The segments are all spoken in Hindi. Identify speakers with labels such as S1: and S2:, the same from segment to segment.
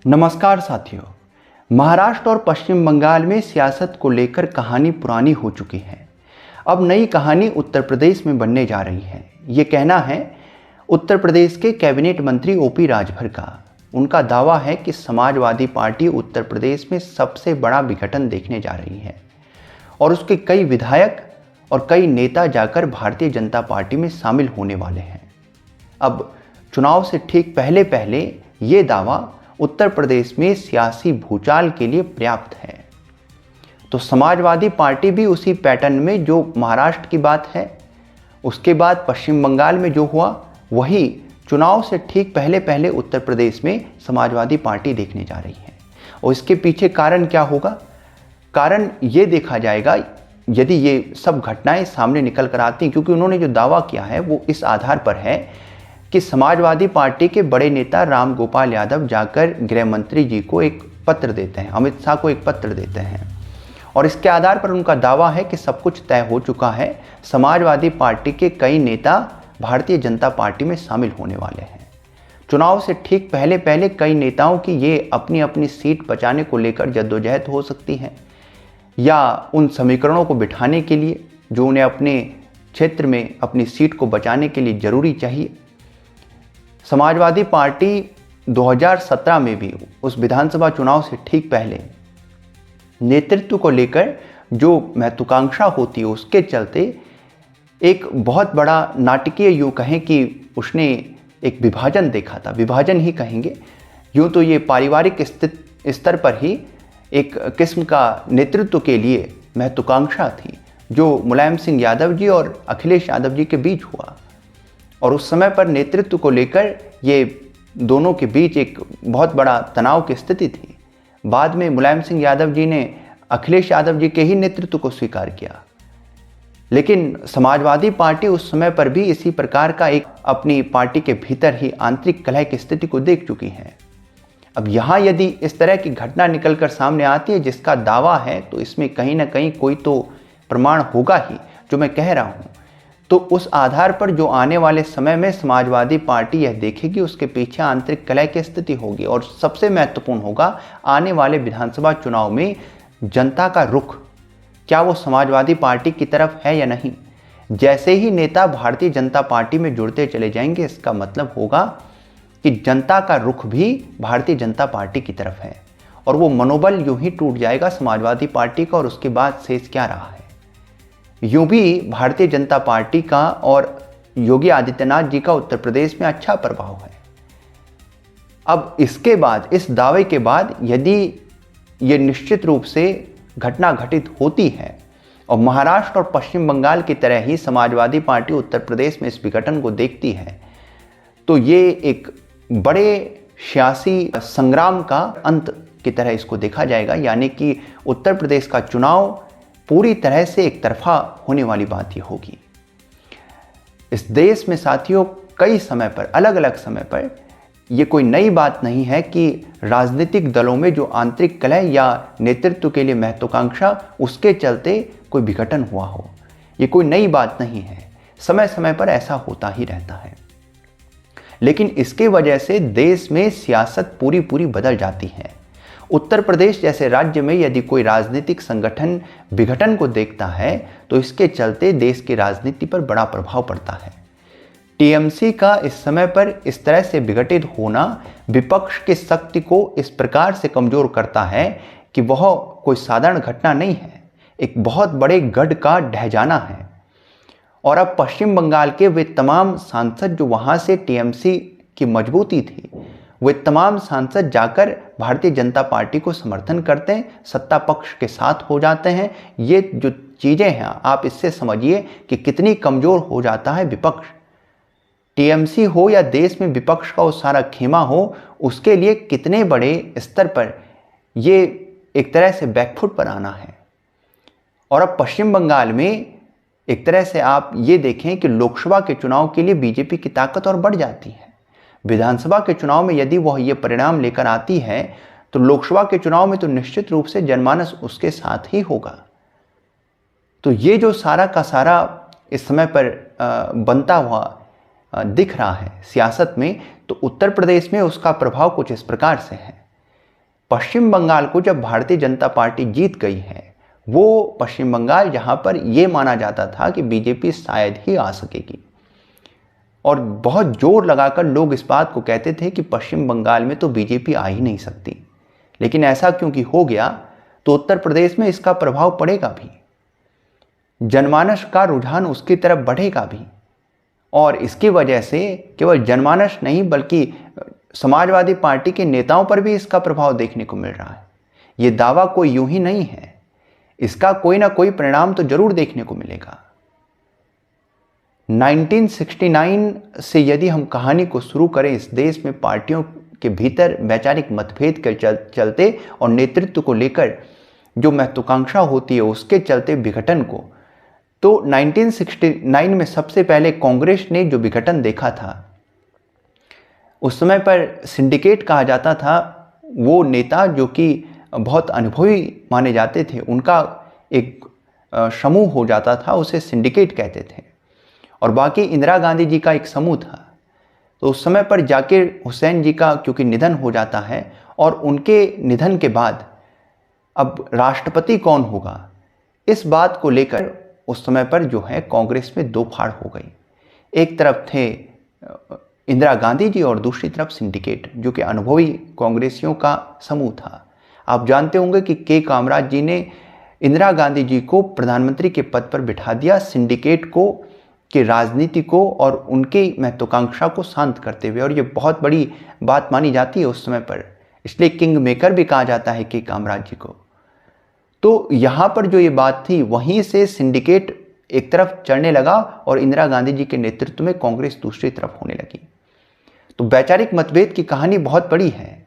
S1: नमस्कार साथियों। महाराष्ट्र और पश्चिम बंगाल में सियासत को लेकर कहानी पुरानी हो चुकी है। अब नई कहानी उत्तर प्रदेश में बनने जा रही है। ये कहना है उत्तर प्रदेश के कैबिनेट मंत्री ओपी राजभर का। उनका दावा है कि समाजवादी पार्टी उत्तर प्रदेश में सबसे बड़ा विघटन देखने जा रही है और उसके कई विधायक और कई नेता जाकर भारतीय जनता पार्टी में शामिल होने वाले हैं। अब चुनाव से ठीक पहले पहले ये दावा उत्तर प्रदेश में सियासी भूचाल के लिए पर्याप्त है। तो समाजवादी पार्टी भी उसी पैटर्न में जो महाराष्ट्र की बात है, उसके बाद पश्चिम बंगाल में जो हुआ, वही चुनाव से ठीक पहले पहले उत्तर प्रदेश में समाजवादी पार्टी देखने जा रही है। और इसके पीछे कारण क्या होगा? कारण ये देखा जाएगा यदि ये सब घटनाएं सामने निकल कर आती हैं, क्योंकि उन्होंने जो दावा किया है वो इस आधार पर है कि समाजवादी पार्टी के बड़े नेता राम गोपाल यादव जाकर गृह मंत्री जी को एक पत्र देते हैं, अमित शाह को एक पत्र देते हैं और इसके आधार पर उनका दावा है कि सब कुछ तय हो चुका है। समाजवादी पार्टी के कई नेता भारतीय जनता पार्टी में शामिल होने वाले हैं। चुनाव से ठीक पहले पहले कई नेताओं की ये अपनी अपनी सीट बचाने को लेकर जद्दोजहद हो सकती है या उन समीकरणों को बिठाने के लिए जो उन्हें अपने क्षेत्र में अपनी सीट को बचाने के लिए जरूरी चाहिए। समाजवादी पार्टी 2017 में भी उस विधानसभा चुनाव से ठीक पहले नेतृत्व को लेकर जो महत्वाकांक्षा होती है, उसके चलते एक बहुत बड़ा नाटकीय, यूँ कहें कि उसने एक विभाजन देखा था, विभाजन ही कहेंगे। यूँ तो ये पारिवारिक स्तर पर ही एक किस्म का नेतृत्व के लिए महत्वाकांक्षा थी जो मुलायम सिंह यादव जी और अखिलेश यादव जी के बीच हुआ और उस समय पर नेतृत्व को लेकर ये दोनों के बीच एक बहुत बड़ा तनाव की स्थिति थी। बाद में मुलायम सिंह यादव जी ने अखिलेश यादव जी के ही नेतृत्व को स्वीकार किया, लेकिन समाजवादी पार्टी उस समय पर भी इसी प्रकार का एक अपनी पार्टी के भीतर ही आंतरिक कलह की स्थिति को देख चुकी है। अब यहाँ यदि इस तरह की घटना निकलकर सामने आती है जिसका दावा है, तो इसमें कहीं ना कहीं कोई तो प्रमाण होगा ही जो मैं कह रहा हूँ। तो उस आधार पर जो आने वाले समय में समाजवादी पार्टी यह देखेगी, उसके पीछे आंतरिक कलह की स्थिति होगी और सबसे महत्वपूर्ण होगा आने वाले विधानसभा चुनाव में जनता का रुख, क्या वो समाजवादी पार्टी की तरफ है या नहीं। जैसे ही नेता भारतीय जनता पार्टी में जुड़ते चले जाएंगे, इसका मतलब होगा कि जनता का रुख भी भारतीय जनता पार्टी की तरफ है और वो मनोबल यूं ही टूट जाएगा समाजवादी पार्टी का और उसके बाद शेष क्या रहा है। यूं भी भारतीय जनता पार्टी का और योगी आदित्यनाथ जी का उत्तर प्रदेश में अच्छा प्रभाव है। अब इसके बाद, इस दावे के बाद यदि ये निश्चित रूप से घटना घटित होती है और महाराष्ट्र और पश्चिम बंगाल की तरह ही समाजवादी पार्टी उत्तर प्रदेश में इस विघटन को देखती है, तो ये एक बड़े सियासी संग्राम का अंत की तरह इसको देखा जाएगा। यानी कि उत्तर प्रदेश का चुनाव पूरी तरह से एक तरफा होने वाली बात ये होगी। इस देश में साथियों कई समय पर, अलग अलग समय पर, ये कोई नई बात नहीं है कि राजनीतिक दलों में जो आंतरिक कलह या नेतृत्व के लिए महत्वाकांक्षा, उसके चलते कोई विघटन हुआ हो। ये कोई नई बात नहीं है, समय समय पर ऐसा होता ही रहता है। लेकिन इसके वजह से देश में सियासत पूरी पूरी बदल जाती है। उत्तर प्रदेश जैसे राज्य में यदि कोई राजनीतिक संगठन विघटन को देखता है तो इसके चलते देश की राजनीति पर बड़ा प्रभाव पड़ता है। टीएमसी का इस समय पर इस तरह से विघटित होना विपक्ष की शक्ति को इस प्रकार से कमजोर करता है कि वह कोई साधारण घटना नहीं है, एक बहुत बड़े गढ़ का ढह जाना है। और अब पश्चिम बंगाल के वे तमाम सांसद जो वहां से टीएमसी की मजबूती थी, वे तमाम सांसद जाकर भारतीय जनता पार्टी को समर्थन करते हैं, सत्ता पक्ष के साथ हो जाते हैं। ये जो चीज़ें हैं, आप इससे समझिए कि कितनी कमज़ोर हो जाता है विपक्ष। टीएमसी हो या देश में विपक्ष का वो सारा खेमा हो, उसके लिए कितने बड़े स्तर पर ये एक तरह से बैकफुट पर आना है। और अब पश्चिम बंगाल में एक तरह से आप ये देखें कि लोकसभा के चुनाव के लिए बीजेपी की ताकत और बढ़ जाती है। विधानसभा के चुनाव में यदि वह ये परिणाम लेकर आती है तो लोकसभा के चुनाव में तो निश्चित रूप से जनमानस उसके साथ ही होगा। तो ये जो सारा का सारा इस समय पर बनता हुआ दिख रहा है सियासत में, तो उत्तर प्रदेश में उसका प्रभाव कुछ इस प्रकार से है पश्चिम बंगाल को जब भारतीय जनता पार्टी जीत गई है, वो पश्चिम बंगाल जहां पर यह माना जाता था कि बीजेपी शायद ही आ सकेगी, और बहुत जोर लगाकर लोग इस बात को कहते थे कि पश्चिम बंगाल में तो बीजेपी आ ही नहीं सकती। लेकिन ऐसा क्योंकि हो गया, तो उत्तर प्रदेश में इसका प्रभाव पड़ेगा भी, जनमानस का रुझान उसकी तरफ बढ़ेगा भी, और इसकी वजह से केवल जनमानस नहीं बल्कि समाजवादी पार्टी के नेताओं पर भी इसका प्रभाव देखने को मिल रहा है। ये दावा कोई यूं ही नहीं है, इसका कोई ना कोई परिणाम तो जरूर देखने को मिलेगा। 1969 से यदि हम कहानी को शुरू करें, इस देश में पार्टियों के भीतर वैचारिक मतभेद के चलते और नेतृत्व को लेकर जो महत्वाकांक्षा होती है उसके चलते विघटन को, तो 1969 में सबसे पहले कांग्रेस ने जो विघटन देखा था, उस समय पर सिंडिकेट कहा जाता था। वो नेता जो कि बहुत अनुभवी माने जाते थे, उनका एक समूह हो जाता था, उसे सिंडिकेट कहते थे, और बाकी इंदिरा गांधी जी का एक समूह था। तो उस समय पर जाकिर हुसैन जी का क्योंकि निधन हो जाता है, और उनके निधन के बाद अब राष्ट्रपति कौन होगा, इस बात को लेकर उस समय पर जो है कांग्रेस में दो फाड़ हो गई। एक तरफ थे इंदिरा गांधी जी और दूसरी तरफ सिंडिकेट, जो कि अनुभवी कांग्रेसियों का समूह था। आप जानते होंगे कि के कामराज जी ने इंदिरा गांधी जी को प्रधानमंत्री के पद पर बिठा दिया, सिंडिकेट को की राजनीति को और उनकी महत्वाकांक्षा को शांत करते हुए, और ये बहुत बड़ी बात मानी जाती है उस समय पर, इसलिए किंग मेकर भी कहा जाता है के कामराज जी को। तो यहाँ पर जो ये बात थी, वहीं से सिंडिकेट एक तरफ चढ़ने लगा और इंदिरा गांधी जी के नेतृत्व में कांग्रेस दूसरी तरफ होने लगी। तो वैचारिक मतभेद की कहानी बहुत बड़ी है।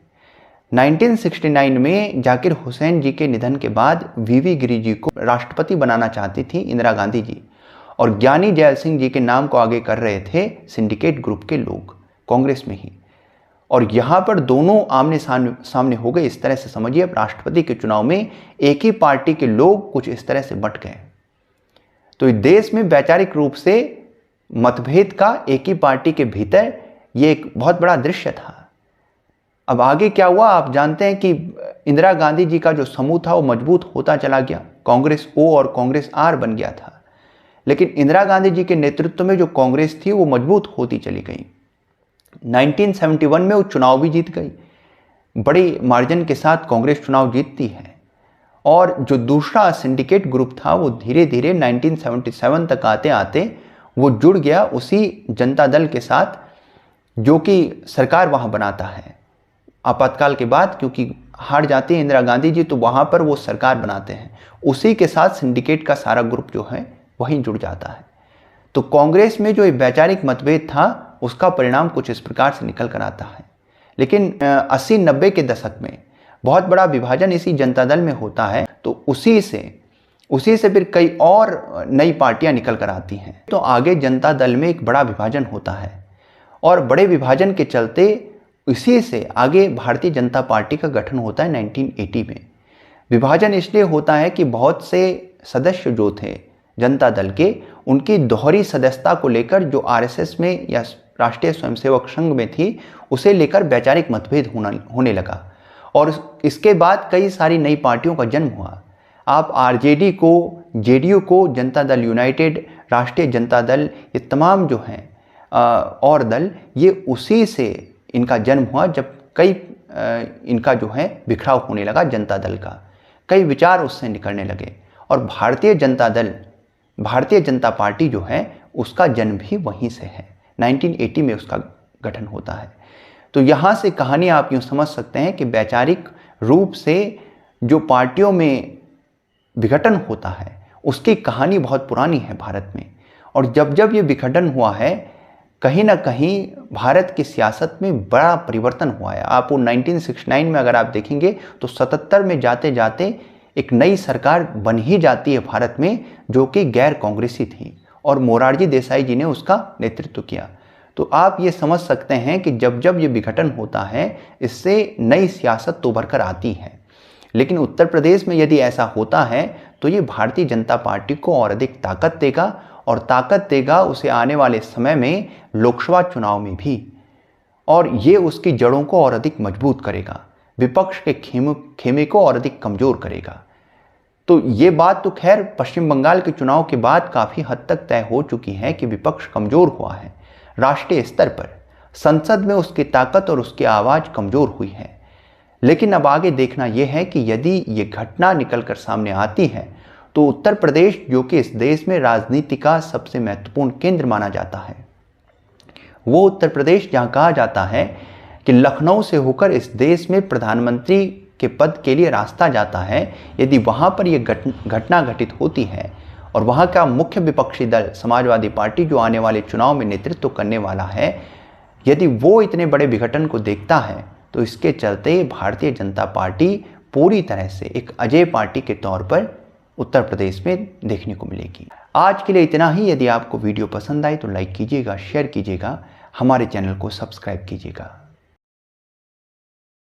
S1: 1969 में जाकिर हुसैन जी के निधन के बाद वीवी गिरि जी को राष्ट्रपति बनाना चाहती थी इंदिरा गांधी जी, और ज्ञानी जैल सिंह जी के नाम को आगे कर रहे थे सिंडिकेट ग्रुप के लोग कांग्रेस में ही। और यहाँ पर दोनों आमने सामने हो गए। इस तरह से समझिए, अब राष्ट्रपति के चुनाव में एक ही पार्टी के लोग कुछ इस तरह से बंट गए। तो देश में वैचारिक रूप से मतभेद का एक ही पार्टी के भीतर ये एक बहुत बड़ा दृश्य था। अब आगे क्या हुआ आप जानते हैं कि इंदिरा गांधी जी का जो समूह था वो मजबूत होता चला गया, कांग्रेस ओ और कांग्रेस आर बन गया था। लेकिन इंदिरा गांधी जी के नेतृत्व में जो कांग्रेस थी वो मजबूत होती चली गई। 1971 में वो चुनाव भी जीत गई, बड़ी मार्जिन के साथ कांग्रेस चुनाव जीतती है, और जो दूसरा सिंडिकेट ग्रुप था वो धीरे धीरे 1977 तक आते आते वो जुड़ गया उसी जनता दल के साथ, जो कि सरकार वहाँ बनाता है आपातकाल के बाद, क्योंकि हार जाती है इंदिरा गांधी जी, तो वहाँ पर वो सरकार बनाते हैं। उसी के साथ सिंडिकेट का सारा ग्रुप जो है वहीं जुड़ जाता है। तो कांग्रेस में जो वैचारिक मतभेद था उसका परिणाम कुछ इस प्रकार से निकल कर आता है। लेकिन 80-90 के दशक में बहुत बड़ा विभाजन इसी जनता दल में होता है, तो उसी से फिर कई और नई पार्टियां निकल कर आती हैं। तो आगे जनता दल में एक बड़ा विभाजन होता है, और बड़े विभाजन के चलते इसी से आगे भारतीय जनता पार्टी का गठन होता है 1980 में। विभाजन इसलिए होता है कि बहुत से सदस्य जो थे जनता दल के, उनकी दोहरी सदस्यता को लेकर जो आरएसएस में या राष्ट्रीय स्वयंसेवक संघ में थी, उसे लेकर वैचारिक मतभेद होने लगा, और इसके बाद कई सारी नई पार्टियों का जन्म हुआ। आप आरजेडी को, जेडीयू को, जनता दल यूनाइटेड, राष्ट्रीय जनता दल, ये तमाम जो हैं और दल, ये उसी से इनका जन्म हुआ जब कई इनका जो है बिखराव होने लगा जनता दल का, कई विचार उससे निकलने लगे, और भारतीय जनता पार्टी जो है उसका जन्म भी वहीं से है। 1980 में उसका गठन होता है। तो यहाँ से कहानी आप यूँ समझ सकते हैं कि वैचारिक रूप से जो पार्टियों में विघटन होता है उसकी कहानी बहुत पुरानी है भारत में, और जब ये विघटन हुआ है, कहीं ना कहीं भारत की सियासत में बड़ा परिवर्तन हुआ है। आप वो 1969 में अगर आप देखेंगे तो 77 में जाते जाते एक नई सरकार बन ही जाती है भारत में, जो कि गैर कांग्रेसी थी, और मोरारजी देसाई जी ने उसका नेतृत्व किया। तो आप ये समझ सकते हैं कि जब ये विघटन होता है, इससे नई सियासत तो उभर कर आती है। लेकिन उत्तर प्रदेश में यदि ऐसा होता है तो ये भारतीय जनता पार्टी को और अधिक ताकत देगा, और ताकत देगा उसे आने वाले समय में लोकसभा चुनाव में भी, और ये उसकी जड़ों को और अधिक मजबूत करेगा। विपक्ष के खेमे को और अधिक कमजोर करेगा। तो ये बात तो खैर पश्चिम बंगाल के चुनाव के बाद काफ़ी हद तक तय हो चुकी है कि विपक्ष कमज़ोर हुआ है। राष्ट्रीय स्तर पर संसद में उसकी ताकत और उसकी आवाज़ कमज़ोर हुई है। लेकिन अब आगे देखना यह है कि यदि ये घटना निकलकर सामने आती है तो उत्तर प्रदेश, जो कि इस देश में राजनीति का सबसे महत्वपूर्ण केंद्र माना जाता है, वो उत्तर प्रदेश जहाँ कहा जाता है कि लखनऊ से होकर इस देश में प्रधानमंत्री के पद के लिए रास्ता जाता है, यदि वहाँ पर यह घटना घटित होती है और वहाँ का मुख्य विपक्षी दल समाजवादी पार्टी, जो आने वाले चुनाव में नेतृत्व करने वाला है, यदि वो इतने बड़े विघटन को देखता है तो इसके चलते भारतीय जनता पार्टी पूरी तरह से एक अजेय पार्टी के तौर पर उत्तर प्रदेश में देखने को मिलेगी। आज के लिए इतना ही। यदि आपको वीडियो पसंद आई तो लाइक कीजिएगा, शेयर कीजिएगा, हमारे चैनल को सब्सक्राइब कीजिएगा।